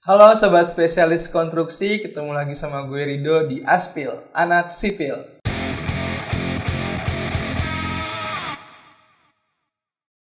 Halo sobat spesialis konstruksi, ketemu lagi sama gue Rido di Aspil, Anak Sipil.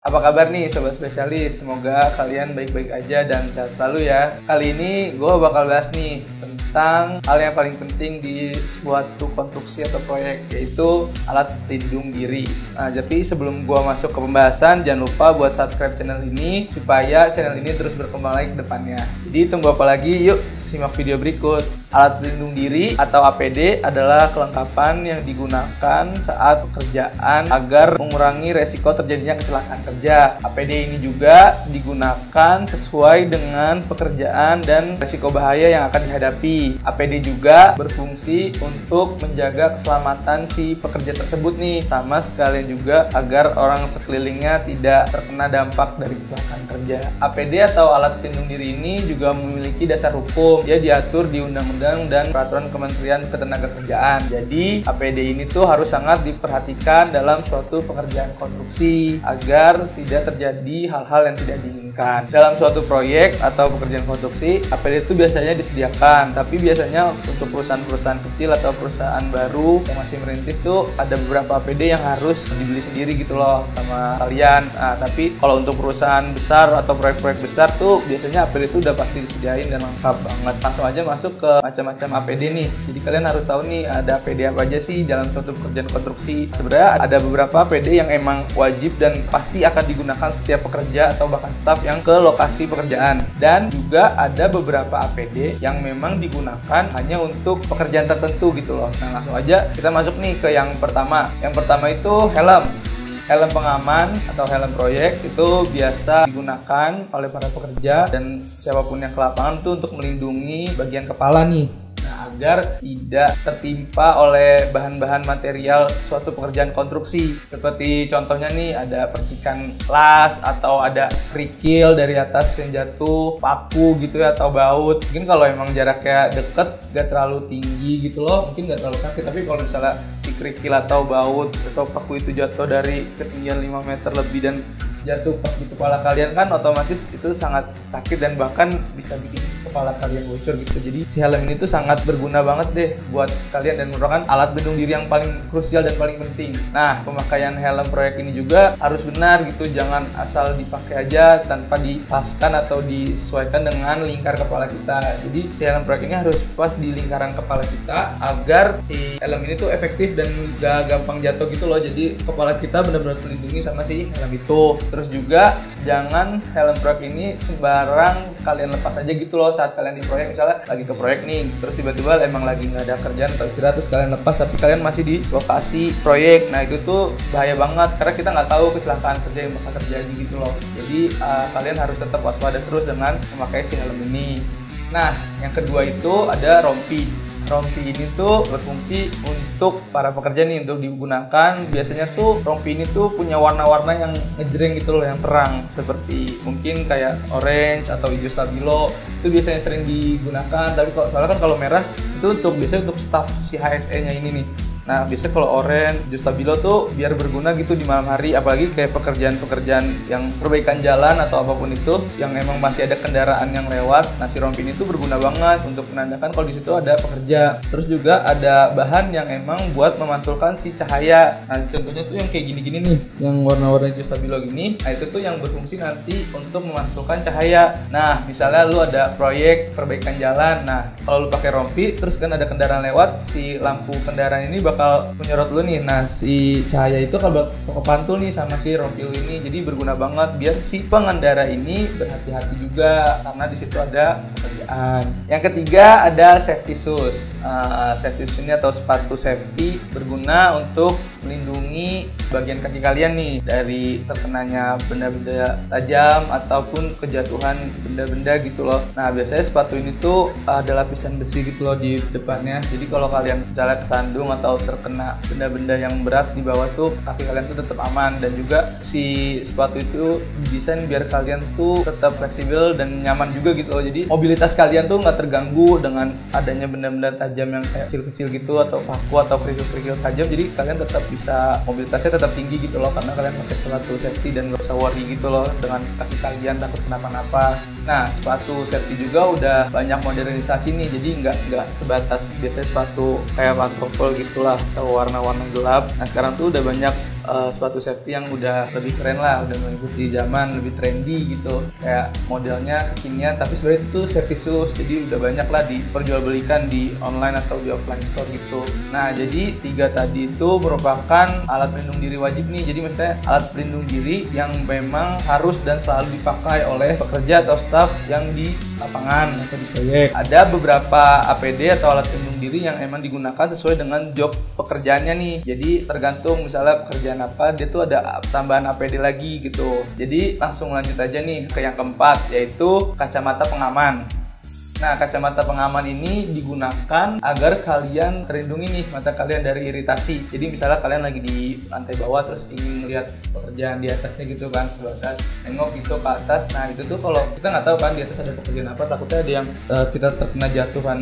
Apa kabar nih sobat spesialis? Semoga kalian baik-baik aja dan sehat selalu ya. Kali ini gue bakal bahas nih tentang hal yang paling penting di suatu konstruksi atau proyek, yaitu alat pelindung diri. Nah, tapi sebelum gue masuk ke pembahasan, jangan lupa buat subscribe channel ini supaya channel ini terus berkembang lagi ke depannya. Jadi tunggu apa lagi? Yuk simak video berikut. Alat pelindung diri atau APD adalah kelengkapan yang digunakan saat pekerjaan agar mengurangi resiko terjadinya kecelakaan kerja. APD ini juga digunakan sesuai dengan pekerjaan dan resiko bahaya yang akan dihadapi. APD juga berfungsi untuk menjaga keselamatan si pekerja tersebut nih, sama sekalian juga agar orang sekelilingnya tidak terkena dampak dari kecelakaan kerja. APD atau alat pelindung diri ini juga memiliki dasar hukum. Dia diatur di Undang-Undang dan Peraturan Kementerian Ketenagakerjaan. Jadi APD ini tuh harus sangat diperhatikan dalam suatu pekerjaan konstruksi agar tidak terjadi hal-hal yang tidak diinginkan. Dalam suatu proyek atau pekerjaan konstruksi, APD itu biasanya disediakan, tapi biasanya untuk perusahaan-perusahaan kecil atau perusahaan baru yang masih merintis tuh ada beberapa APD yang harus dibeli sendiri gitu loh sama kalian. Nah, tapi kalau untuk perusahaan besar atau proyek-proyek besar tuh biasanya APD itu udah pasti disediain dan lengkap banget. Langsung aja masuk ke macam-macam APD nih. Jadi kalian harus tahu nih ada APD apa aja sih dalam suatu pekerjaan konstruksi. Sebenarnya ada beberapa APD yang emang wajib dan pasti akan digunakan setiap pekerja atau bahkan staf yang ke lokasi pekerjaan. Dan juga ada beberapa APD yang memang digunakan hanya untuk pekerjaan tertentu gitu loh. Nah, langsung aja kita masuk nih ke yang pertama. Yang pertama itu helm. Helm pengaman atau helm proyek itu biasa digunakan oleh para pekerja dan siapapun yang ke lapangan tuh untuk melindungi bagian kepala nih. Nah, agar tidak tertimpa oleh bahan-bahan material suatu pekerjaan konstruksi. Seperti contohnya nih ada percikan las atau ada kerikil dari atas yang jatuh, paku gitu ya, atau baut. Mungkin kalau emang jaraknya deket gak terlalu tinggi gitu loh, mungkin gak terlalu sakit. Tapi kalau misalnya si kerikil atau baut atau paku itu jatuh dari ketinggian 5 meter lebih dan jatuh pas di kepala kalian, kan otomatis itu sangat sakit dan bahkan bisa bikin kepala kalian bocor gitu. Jadi si helm ini tuh sangat berguna banget deh buat kalian dan merupakan alat pelindung diri yang paling krusial dan paling penting. Nah, pemakaian helm proyek ini juga harus benar gitu, jangan asal dipakai aja tanpa dipaskan atau disesuaikan dengan lingkar kepala kita. Jadi si helm proyek ini harus pas di lingkaran kepala kita agar si helm ini tuh efektif dan gak gampang jatuh gitu loh. Jadi kepala kita benar-benar terlindungi sama si helm itu. Terus juga jangan helm proyek ini sembarang kalian lepas aja gitu loh saat kalian di proyek. Misalnya lagi ke proyek nih, terus tiba-tiba emang lagi nggak ada kerjaan atau istirahat, terus kalian lepas tapi kalian masih di lokasi proyek. Nah, itu tuh bahaya banget karena kita nggak tahu kecelakaan kerja yang bakal terjadi gitu loh. Jadi kalian harus tetap waspada terus dengan memakai si helm ini. Nah, yang kedua itu ada rompi. Rompi ini tuh berfungsi untuk para pekerja nih, untuk digunakan. Biasanya tuh rompi ini tuh punya warna-warna yang ngejreng gitu loh, yang terang, seperti mungkin kayak orange atau hijau stabilo. Itu biasanya sering digunakan. Tapi soalnya kan kalau merah itu biasanya untuk staff si HSE-nya ini nih. Nah, biasanya kalau orange, hijau stabilo tuh biar berguna gitu di malam hari, apalagi kayak pekerjaan-pekerjaan yang perbaikan jalan atau apapun itu yang emang masih ada kendaraan yang lewat. Nah, si rompi ini tuh berguna banget untuk menandakan kalau di situ ada pekerja. Terus juga ada bahan yang emang buat memantulkan si cahaya. Nah, contohnya tuh yang kayak gini-gini nih, yang warna-warna hijau stabilo gini. Nah, itu tuh yang berfungsi nanti untuk memantulkan cahaya. Nah, misalnya lu ada proyek perbaikan jalan. Nah, kalau lu pakai rompi, terus kan ada kendaraan lewat, si lampu kendaraan ini bakal menyorot lu nih. Nah, si cahaya itu kalau kepantul nih sama si rompi lu ini, jadi berguna banget biar si pengendara ini berhati-hati juga karena di situ ada pekerjaan. Yang ketiga ada safety shoes. Safety shoes ini atau sepatu safety berguna untuk melindungi bagian kaki kalian nih dari terkenanya benda-benda tajam ataupun kejatuhan benda-benda gitu loh. Nah, biasanya sepatu ini tuh ada lapisan besi gitu loh di depannya. Jadi kalau kalian misalnya kesandung atau terkena benda-benda yang berat di bawah tuh, kaki kalian tuh tetap aman. Dan juga si sepatu itu desain biar kalian tuh tetap fleksibel dan nyaman juga gitu loh. Jadi mobilitas mobilitas kalian tuh nggak terganggu dengan adanya benda-benda tajam yang kayak kecil-kecil gitu atau paku atau kerikil-kerikil tajam. Jadi kalian tetap bisa, mobilitasnya tetap tinggi gitu loh, karena kalian pakai sepatu safety dan nggak usah worry gitu loh dengan kaki kalian takut kenapa-napa. Nah, sepatu safety juga udah banyak modernisasi nih, jadi nggak sebatas biasanya sepatu kayak pantofel gitulah atau warna-warna gelap. Nah, sekarang tuh udah banyak sepatu safety yang udah lebih keren lah, udah mengikuti zaman, lebih trendy gitu, kayak modelnya kekinian, tapi sebenarnya itu tuh safety shoes, jadi udah banyak lah diperjualbelikan di online atau di offline store gitu. Nah, jadi 3 tadi itu merupakan alat pelindung diri wajib nih, jadi maksudnya alat pelindung diri yang memang harus dan selalu dipakai oleh pekerja atau staff yang di lapangan atau di proyek. Ada beberapa APD atau alat pelindung diri yang emang digunakan sesuai dengan job pekerjaannya nih, jadi tergantung misalnya pekerjaan apa, dia tuh ada tambahan APD lagi gitu. Jadi langsung lanjut aja nih ke yang keempat, yaitu kacamata pengaman. Nah, kacamata pengaman ini digunakan agar kalian terlindungi nih mata kalian dari iritasi. Jadi misalnya kalian lagi di lantai bawah terus ingin melihat pekerjaan di atasnya gitu kan, sebatas nengok gitu ke atas. Nah, itu tuh kalau kita nggak tahu kan di atas ada pekerjaan apa, takutnya ada yang kita terkena jatuhan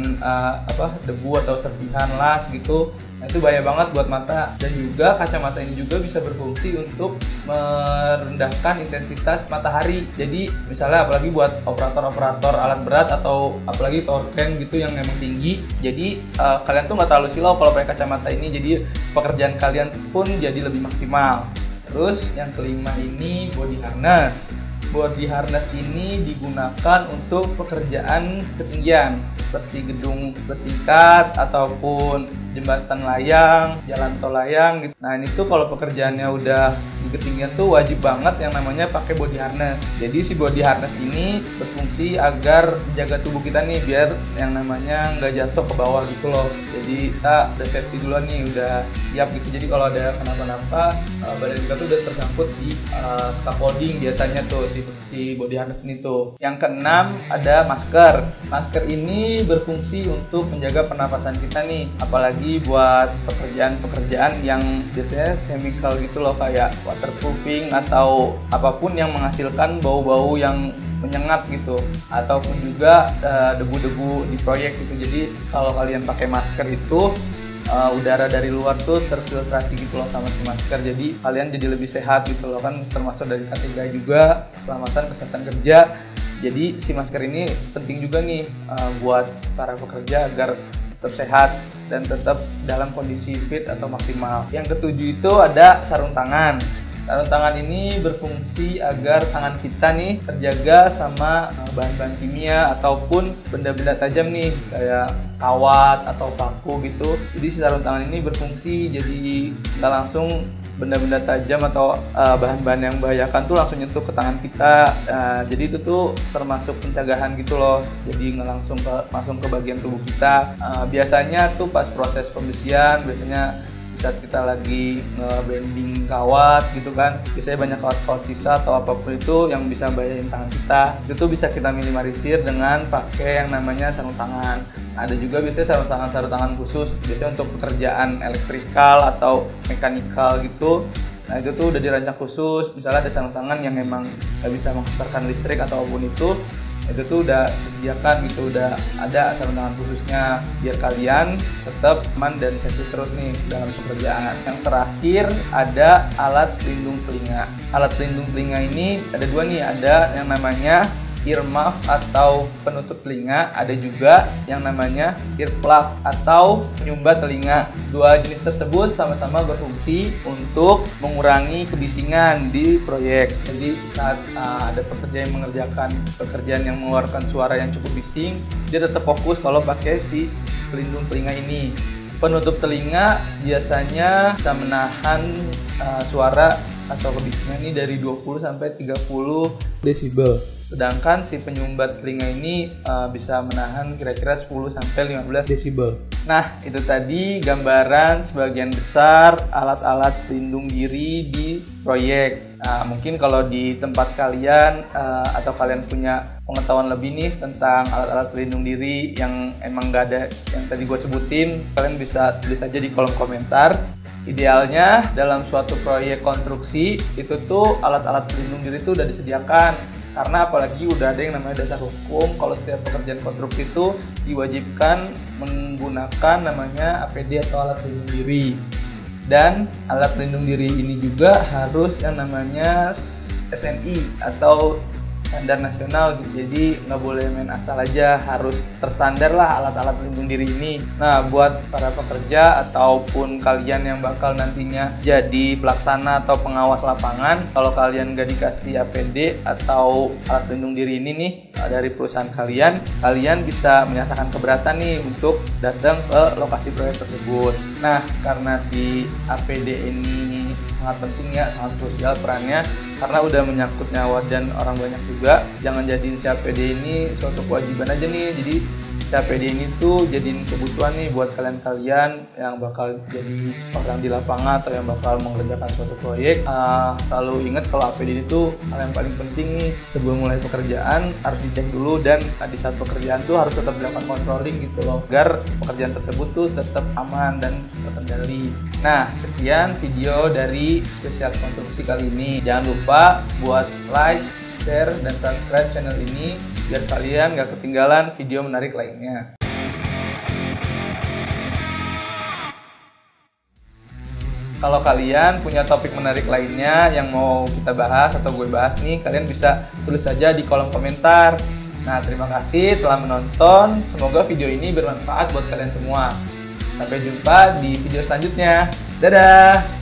debu atau serpihan las gitu. Nah, itu bahaya banget buat mata. Dan juga kacamata ini juga bisa berfungsi untuk merendahkan intensitas matahari. Jadi misalnya apalagi buat operator-operator alat berat atau apalagi tower crane gitu yang memang tinggi. Jadi kalian tuh nggak terlalu silau kalau pakai kacamata ini. Jadi pekerjaan kalian pun jadi lebih maksimal. Terus yang kelima ini body harness. Body harness ini digunakan untuk pekerjaan ketinggian seperti gedung bertingkat ataupun jembatan layang, jalan tol layang gitu. Nah, ini tuh kalau pekerjaannya udah di ketinggian tuh wajib banget yang namanya pakai body harness. Jadi si body harness ini berfungsi agar menjaga tubuh kita nih biar yang namanya nggak jatuh ke bawah gitu loh. Jadi kita udah safety duluan nih, udah siap gitu. Jadi kalau ada kenapa-napa badan kita tuh udah tersangkut di scaffolding biasanya tuh si body harness ini tuh. Yang keenam ada masker. Masker ini berfungsi untuk menjaga pernapasan kita nih, apalagi buat pekerjaan-pekerjaan yang biasanya chemical gitu loh, kayak waterproofing atau apapun yang menghasilkan bau-bau yang menyengat gitu, ataupun juga debu-debu di proyek gitu. Jadi kalau kalian pakai masker itu udara dari luar tuh terfiltrasi gitu loh sama si masker, jadi kalian jadi lebih sehat gitu loh, kan termasuk dari K3 juga keselamatan kesehatan kerja. Jadi si masker ini penting juga nih buat para pekerja agar tetap sehat dan tetap dalam kondisi fit atau maksimal. Yang ketujuh itu ada sarung tangan. Sarung tangan ini berfungsi agar tangan kita nih terjaga sama bahan-bahan kimia ataupun benda-benda tajam nih kayak kawat atau paku gitu. Jadi si sarung tangan ini berfungsi jadi nggak langsung benda-benda tajam atau bahan-bahan yang membahayakan tuh langsung nyentuh ke tangan kita. Jadi itu tuh termasuk pencegahan gitu loh. Jadi nggak langsung ke bagian tubuh kita. Biasanya tuh pas proses pembersihan, biasanya saat kita lagi nge-bending kawat gitu kan, biasanya banyak kawat-kawat sisa atau apapun itu yang bisa bahayain tangan kita, itu tuh bisa kita minimalisir dengan pakai yang namanya sarung tangan. Ada juga biasanya sarung tangan khusus biasanya untuk pekerjaan elektrikal atau mekanikal gitu. Nah, itu tuh udah dirancang khusus, misalnya ada sarung tangan yang memang nggak bisa menghantarkan listrik atau apapun itu tuh udah disediakan gitu, udah ada sarung tangan khususnya biar kalian tetap aman dan safety terus nih dalam pekerjaan. Yang terakhir ada alat pelindung telinga. Alat pelindung telinga ini ada dua nih, ada yang namanya earmuff atau penutup telinga, ada juga yang namanya earplug atau penyumbat telinga. Dua jenis tersebut sama-sama berfungsi untuk mengurangi kebisingan di proyek. Jadi saat ada pekerja yang mengerjakan pekerjaan yang mengeluarkan suara yang cukup bising, dia tetap fokus kalau pakai si pelindung telinga ini. Penutup telinga biasanya bisa menahan suara atau kebisingan ini dari 20 sampai 30 desibel. Sedangkan si penyumbat telinga ini bisa menahan kira-kira 10 sampai 15 desibel. Nah, itu tadi gambaran sebagian besar alat-alat pelindung diri di proyek. Mungkin kalau di tempat kalian atau kalian punya pengetahuan lebih nih tentang alat-alat pelindung diri yang emang nggak ada yang tadi gue sebutin, kalian bisa tulis aja di kolom komentar. Idealnya dalam suatu proyek konstruksi itu tuh alat-alat pelindung diri itu udah disediakan. Karena apalagi udah ada yang namanya dasar hukum kalau setiap pekerjaan konstruksi itu diwajibkan menggunakan namanya APD atau alat pelindung diri. Dan alat pelindung diri ini juga harus yang namanya SNI atau standar nasional gitu. Jadi nggak boleh main asal aja, harus terstandar lah alat-alat pelindung diri ini. Nah, buat para pekerja ataupun kalian yang bakal nantinya jadi pelaksana atau pengawas lapangan, kalau kalian nggak dikasih APD atau alat pelindung diri ini nih dari perusahaan kalian bisa menyatakan keberatan nih untuk datang ke lokasi proyek tersebut. Nah, karena si APD ini sangat penting ya, sangat krusial perannya, karena udah menyangkut nyawa dan orang banyak juga. Jangan jadiin si APD ini suatu kewajiban aja nih. Jadi si APD ini tuh jadiin kebutuhan nih buat kalian-kalian yang bakal jadi orang di lapangan atau yang bakal mengerjakan suatu proyek. Selalu ingat kalau APD itu hal yang paling penting nih. Sebelum mulai pekerjaan harus dicek dulu, dan di saat pekerjaan tuh harus tetap dilakukan controlling gitu loh, agar pekerjaan tersebut tuh tetap aman dan terkendali. Nah, sekian video dari spesial konstruksi kali ini. Jangan lupa buat like, share, dan subscribe channel ini biar kalian gak ketinggalan video menarik lainnya. Kalau kalian punya topik menarik lainnya yang mau kita bahas atau gue bahas nih, kalian bisa tulis saja di kolom komentar. Nah, terima kasih telah menonton. Semoga video ini bermanfaat buat kalian semua. Sampai jumpa di video selanjutnya. Dadah!